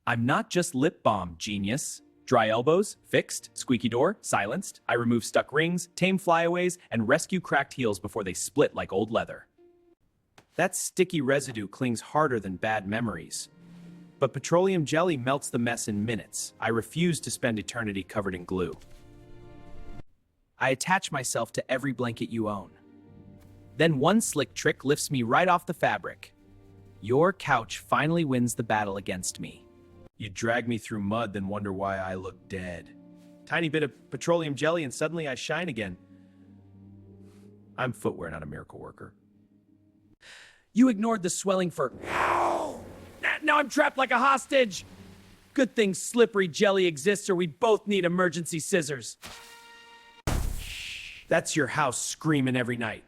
I'm not just lip balm, genius. Dry elbows, fixed. Squeaky door, silenced. I remove stuck rings, tame flyaways, and rescue cracked heels before they split like old leather. That sticky residue clings harder than bad memories. But petroleum jelly melts the mess in minutes. I refuse to spend eternity covered in glue. I attach myself to every blanket you own. Then one slick trick lifts me right off the fabric. Your couch finally wins the battle against me. You drag me through mud, then wonder why I look dead. Tiny bit of petroleum jelly and suddenly I shine again. I'm footwear, not a miracle worker. You ignored the swelling for... Now I'm trapped like a hostage! Good thing slippery jelly exists or we'd both need emergency scissors. That's your house screaming every night.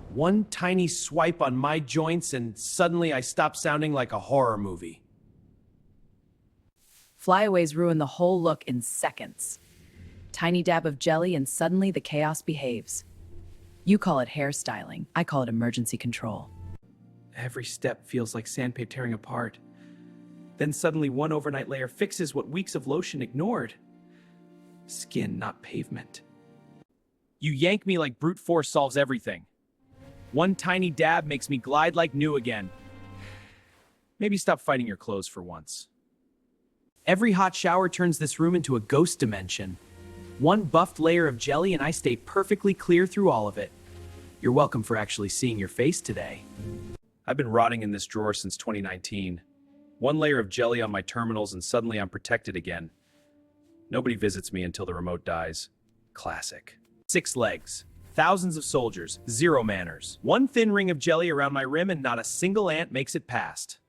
One tiny swipe on my joints and suddenly I stop sounding like a horror movie. Flyaways ruin the whole look in seconds. Tiny dab of jelly and suddenly the chaos behaves. You call it hairstyling, I call it emergency control. Every step feels like sandpaper tearing apart. Then suddenly one overnight layer fixes what weeks of lotion ignored. Skin, not pavement. You yank me like brute force solves everything. One tiny dab makes me glide like new again. Maybe stop fighting your clothes for once. Every hot shower turns this room into a ghost dimension. One buffed layer of jelly and I stay perfectly clear through all of it. You're welcome for actually seeing your face today. I've been rotting in this drawer since 2019. One layer of jelly on my terminals and suddenly I'm protected again. Nobody visits me until the remote dies. Classic. 6 legs. Thousands of soldiers. 0 manners. One thin ring of jelly around my rim and not a single ant makes it past.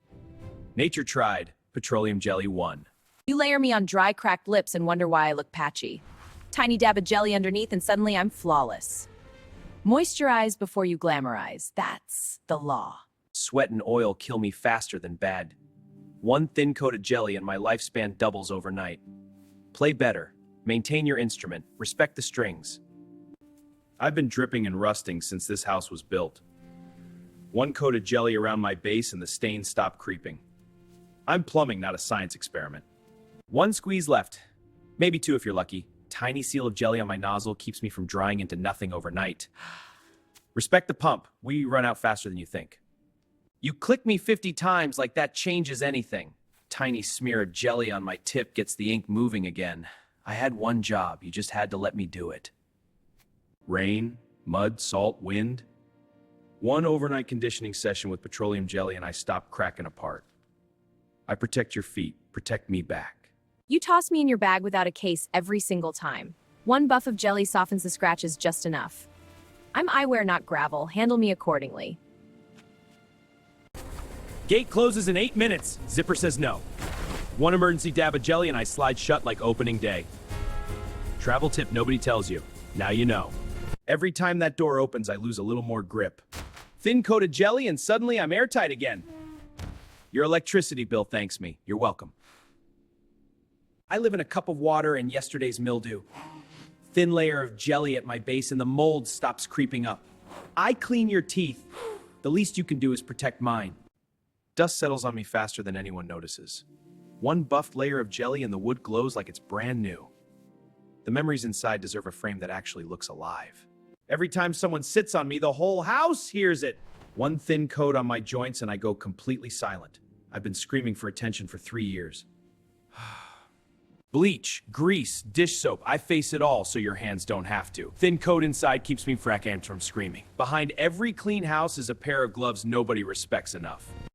Nature tried. Petroleum jelly won. You layer me on dry, cracked lips and wonder why I look patchy. Tiny dab of jelly underneath and suddenly I'm flawless. Moisturize before you glamorize. That's the law. Sweat and oil kill me faster than bad. One thin coat of jelly and my lifespan doubles overnight. Play better. Maintain your instrument. Respect the strings. I've been dripping and rusting since this house was built. One coat of jelly around my base and the stains stop creeping. I'm plumbing, not a science experiment. One squeeze left. Maybe 2 if you're lucky. Tiny seal of jelly on my nozzle keeps me from drying into nothing overnight. Respect the pump. We run out faster than you think. You click me 50 times like that changes anything. Tiny smear of jelly on my tip gets the ink moving again. I had one job. You just had to let me do it. Rain, mud, salt, wind. One overnight conditioning session with petroleum jelly and I stop cracking apart. I protect your feet. Protect me back. You toss me in your bag without a case every single time. One buff of jelly softens the scratches just enough. I'm eyewear, not gravel. Handle me accordingly. Gate closes in 8 minutes. Zipper says no. One emergency dab of jelly and I slide shut like opening day. Travel tip nobody tells you. Now you know. Every time that door opens, I lose a little more grip. Thin coat of jelly and suddenly I'm airtight again. Your electricity bill thanks me. You're welcome. I live in a cup of water and yesterday's mildew. Thin layer of jelly at my base and the mold stops creeping up. I clean your teeth. The least you can do is protect mine. Dust settles on me faster than anyone notices. One buffed layer of jelly and the wood glows like it's brand new. The memories inside deserve a frame that actually looks alive. Every time someone sits on me, the whole house hears it. One thin coat on my joints and I go completely silent. I've been screaming for attention for 3 years. Bleach, grease, dish soap, I face it all so your hands don't have to. Thin coat inside keeps me from screaming. Behind every clean house is a pair of gloves nobody respects enough.